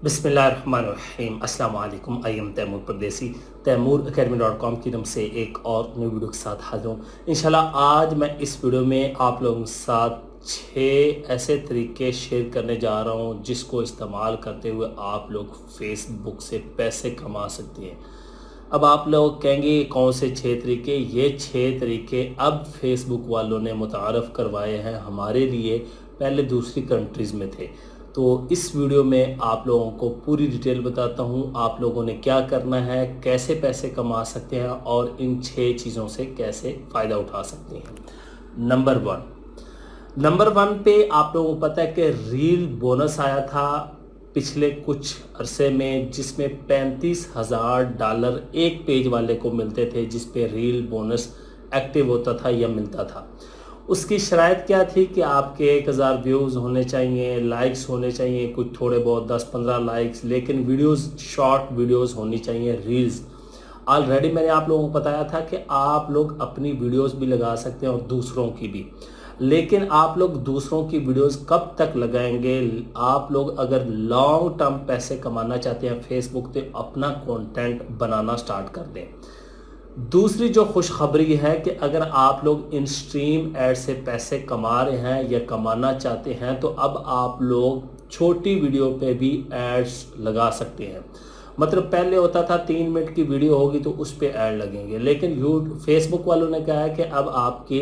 बिस्मिल्लाहिर्रहमानिर्रहीम। अस्सलाम वालेकुम। आई एम तैमूर परदेसी तैमूर academy.com की तरफ से एक और नई वीडियो के साथ हाजिर हूँ। इंशाल्लाह आज मैं इस वीडियो में आप लोगों के साथ 6 ऐसे तरीके शेयर करने जा रहा हूँ जिसको इस्तेमाल करते हुए आप लोग फेसबुक से पैसे कमा सकते हैं। अब आप लोग कहेंगे कौन से 6 तरीके? ये 6 तरीके अब फेसबुक वालों ने मुतारफ़ करवाए हैं हमारे लिए, पहले दूसरी कंट्रीज़ में थे। तो इस वीडियो में आप लोगों को पूरी डिटेल बताता हूँ आप लोगों ने क्या करना है, कैसे पैसे कमा सकते हैं और इन 6 चीज़ों से कैसे फ़ायदा उठा सकते हैं। नंबर वन पे आप लोगों को पता है कि रील बोनस आया था पिछले कुछ अरसे में, जिसमें $35,000 एक पेज वाले को मिलते थे जिस पे रील बोनस एक्टिव होता था या मिलता था। उसकी शराइत क्या थी कि आपके 1000 व्यूज़ होने चाहिए, लाइक्स होने चाहिए, कुछ थोड़े बहुत 10-15 लाइक्स, लेकिन वीडियोस शॉर्ट वीडियोस होनी चाहिए, रील्स। ऑलरेडी मैंने आप लोगों को बताया था कि आप लोग अपनी वीडियोस भी लगा सकते हैं और दूसरों की भी, लेकिन आप लोग दूसरों की वीडियोस कब तक लगाएंगे? आप लोग अगर लॉन्ग टर्म पैसे कमाना चाहते हैं फेसबुक पे, अपना कंटेंट बनाना स्टार्ट कर दें। दूसरी जो खुशखबरी है कि अगर आप लोग इन स्ट्रीम ऐड से पैसे कमा रहे हैं या कमाना चाहते हैं तो अब आप लोग छोटी वीडियो पे भी एड्स लगा सकते हैं। मतलब पहले होता था 3 मिनट की वीडियो होगी तो उस पे ऐड लगेंगे, लेकिन फेसबुक वालों ने कहा है कि अब आपकी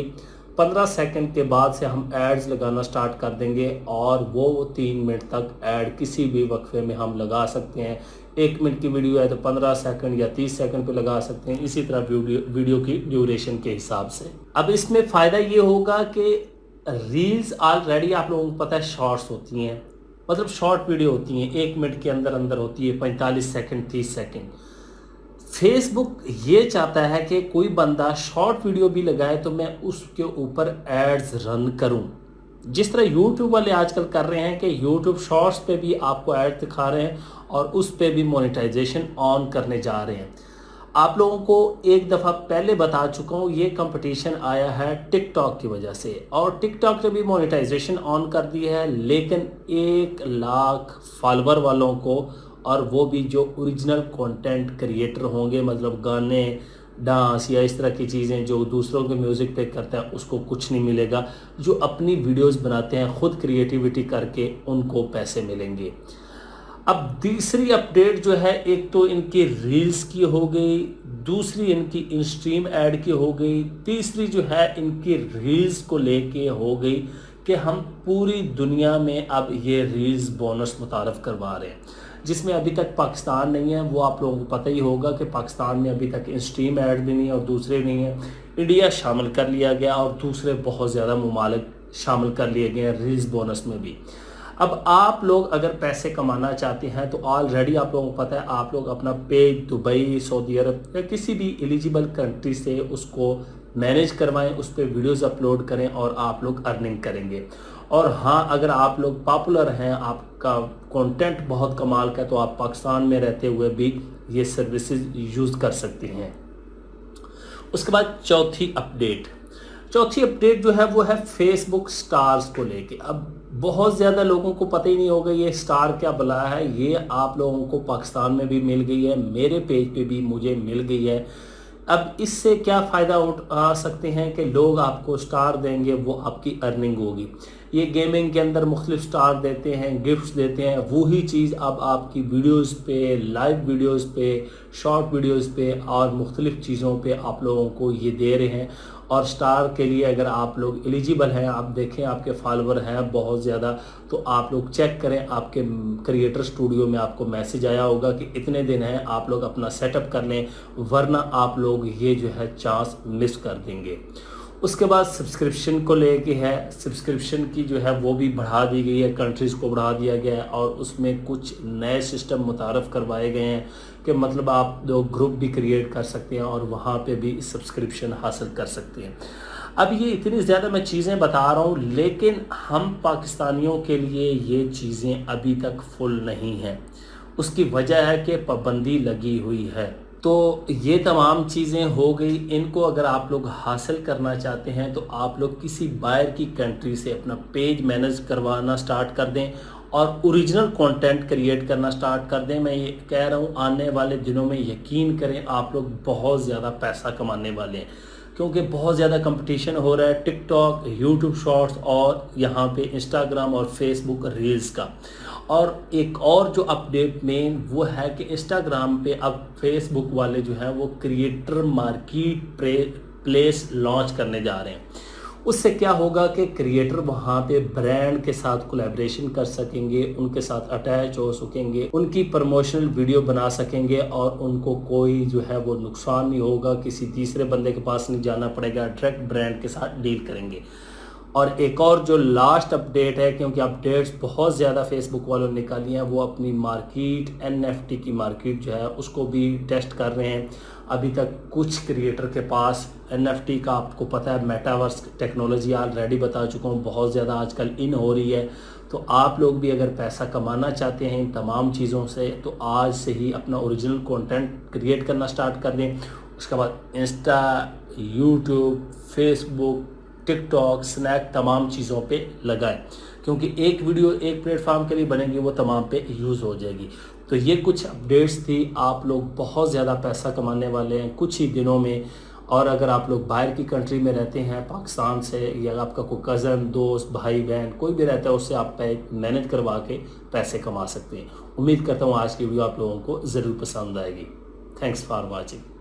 15 सेकंड के बाद से हम एड्स लगाना स्टार्ट कर देंगे और वो 3 मिनट तक ऐड किसी भी वक्फे में हम लगा सकते हैं। 1 मिनट की वीडियो है तो 15 सेकंड या 30 सेकंड पे लगा सकते हैं, इसी तरह वीडियो की ड्यूरेशन के हिसाब से। अब इसमें फ़ायदा ये होगा कि रील्स ऑलरेडी आप लोगों को पता है शॉर्ट्स होती हैं, मतलब शॉर्ट वीडियो होती हैं, 1 मिनट के अंदर अंदर होती है, 45 सेकंड 30 सेकंड। फेसबुक ये चाहता है कि कोई बंदा शॉर्ट वीडियो भी लगाए तो मैं उसके ऊपर एड्स रन करूं, जिस तरह यूट्यूब वाले आजकल कर रहे हैं कि यूट्यूब शॉर्ट्स पे भी आपको ऐड दिखा रहे हैं और उस पे भी मोनेटाइजेशन ऑन करने जा रहे हैं। आप लोगों को एक दफ़ा पहले बता चुका हूँ, ये कंपटीशन आया है टिकटॉक की वजह से और टिकटॉक ने भी मोनेटाइजेशन ऑन कर दी है, लेकिन 1 लाख फॉलोवर वालों को, और वो भी जो ओरिजिनल कंटेंट क्रिएटर होंगे, मतलब गाने, डांस या इस तरह की चीज़ें जो दूसरों के म्यूज़िक पे करता है उसको कुछ नहीं मिलेगा। जो अपनी वीडियोस बनाते हैं खुद क्रिएटिविटी करके, उनको पैसे मिलेंगे। अब तीसरी अपडेट जो है, एक तो इनकी रील्स की हो गई, दूसरी इनकी इन स्ट्रीम ऐड की हो गई, तीसरी जो है इनकी रील्स को लेके हो गई कि हम पूरी दुनिया में अब ये रील्स बोनस मुतारफ़ करवा रहे हैं, जिसमें अभी तक पाकिस्तान नहीं है। वो आप लोगों को पता ही होगा कि पाकिस्तान में अभी तक स्ट्रीम ऐड भी नहीं है और दूसरे नहीं है। इंडिया शामिल कर लिया गया और दूसरे बहुत ज़्यादा ममालिक शामिल कर लिए गए हैं रील्स बोनस में भी। अब आप लोग अगर पैसे कमाना चाहते हैं तो ऑलरेडी आप लोगों को पता है, आप लोग अपना पेज दुबई, सऊदी अरब या किसी भी एलिजिबल कंट्री से उसको मैनेज करवाएं, उस पर वीडियोज़ अपलोड करें और आप लोग अर्निंग करेंगे। और हाँ, अगर आप लोग पॉपुलर हैं, आपका कंटेंट बहुत कमाल का है, तो आप पाकिस्तान में रहते हुए भी ये सर्विसेज यूज़ कर सकते हैं। उसके बाद चौथी अपडेट जो है वो है फेसबुक स्टार्स को लेके। अब बहुत ज़्यादा लोगों को पता ही नहीं होगा ये स्टार क्या बला है। ये आप लोगों को पाकिस्तान में भी मिल गई है, मेरे पेज पे भी मुझे मिल गई है। अब इससे क्या फ़ायदा उठा सकते हैं कि लोग आपको स्टार देंगे, वो आपकी अर्निंग होगी। ये गेमिंग के अंदर मुख्तलिफ स्टार देते हैं, गिफ्ट्स देते हैं, वही चीज़ अब आपकी वीडियोस पे, लाइव वीडियोस पे, शॉर्ट वीडियोस पे और मुख्तलिफ चीज़ों पे आप लोगों को ये दे रहे हैं। और स्टार के लिए अगर आप लोग एलिजिबल हैं, आप देखें आपके फॉलोवर हैं बहुत ज़्यादा, तो आप लोग चेक करें, आपके क्रिएटर स्टूडियो में आपको मैसेज आया होगा कि इतने दिन हैं, आप लोग अपना सेटअप कर लें, वरना आप लोग ये जो है चांस मिस कर देंगे। उसके बाद सब्सक्रिप्शन को लेके है, सब्सक्रिप्शन की जो है वो भी बढ़ा दी गई है, कंट्रीज़ को बढ़ा दिया गया है और उसमें कुछ नए सिस्टम मुतारफ़ करवाए गए हैं कि मतलब आप लोग ग्रुप भी क्रिएट कर सकते हैं और वहाँ पे भी सब्सक्रिप्शन हासिल कर सकते हैं। अब ये इतनी ज़्यादा मैं चीज़ें बता रहा हूँ, लेकिन हम पाकिस्तानियों के लिए ये चीज़ें अभी तक फुल नहीं हैं। उसकी वजह है कि पाबंदी लगी हुई है। तो ये तमाम चीज़ें हो गई। इनको अगर आप लोग हासिल करना चाहते हैं तो आप लोग किसी बाहर की कंट्री से अपना पेज मैनेज करवाना स्टार्ट कर दें اور اوریجنل کنٹینٹ کریٹ کرنا سٹارٹ کر دیں. میں یہ کہہ رہا ہوں آنے والے دنوں میں یقین کریں آپ لوگ بہت زیادہ پیسہ کمانے والے ہیں, کیونکہ بہت زیادہ کمپٹیشن ہو رہا ہے ٹک ٹاک, یوٹیوب شارٹس اور یہاں پہ انسٹاگرام اور فیس بک ریلز کا. اور ایک اور جو اپڈیٹ مین وہ ہے کہ انسٹاگرام پہ اب فیس بک والے جو ہیں وہ کریٹر مارکیٹ پلیس لانچ کرنے جا رہے ہیں. اس سے کیا ہوگا کہ کریٹر وہاں پہ برانڈ کے ساتھ کولیبریشن کر سکیں گے, ان کے ساتھ اٹیچ ہو سکیں گے, ان کی پروموشنل ویڈیو بنا سکیں گے اور ان کو کوئی جو ہے وہ نقصان نہیں ہوگا, کسی تیسرے بندے کے پاس نہیں جانا پڑے گا, ڈائریکٹ برانڈ کے ساتھ ڈیل کریں گے. اور ایک اور جو لاسٹ اپڈیٹ ہے, کیونکہ اپڈیٹس بہت زیادہ فیس بک والوں نے نکالی ہیں, وہ اپنی مارکیٹ NFT کی مارکیٹ جو ہے اس کو بھی ٹیسٹ کر رہے ہیں. ابھی تک کچھ کریٹر کے پاس NFT کا, آپ کو پتہ ہے میٹاورس ٹیکنالوجی آلریڈی بتا چکا ہوں بہت زیادہ آج کل ان ہو رہی ہے. تو آپ لوگ بھی اگر پیسہ کمانا چاہتے ہیں ان تمام چیزوں سے تو آج سے ہی اپنا اوریجنل کنٹینٹ کریٹ کرنا سٹارٹ کر دیں. اس کے بعد انسٹا, یوٹیوب, فیس بک, ٹک ٹاک, سنیک تمام چیزوں پہ لگائیں, کیونکہ ایک ویڈیو ایک پلیٹ فارم کے لیے بنے گی وہ تمام پہ یوز ہو جائے گی. تو یہ کچھ اپڈیٹس تھی. آپ لوگ بہت زیادہ پیسہ کمانے والے ہیں کچھ ہی دنوں میں. اور اگر آپ لوگ باہر کی کنٹری میں رہتے ہیں پاکستان سے, یا آپ کا کوئی کزن, دوست, بھائی, بہن کوئی بھی رہتا ہے, اس سے آپ مینج کروا کے پیسے کما سکتے ہیں. امید کرتا ہوں آج کی ویڈیو آپ لوگوں کو ضرور پسند آئے گی. Thanks for watching.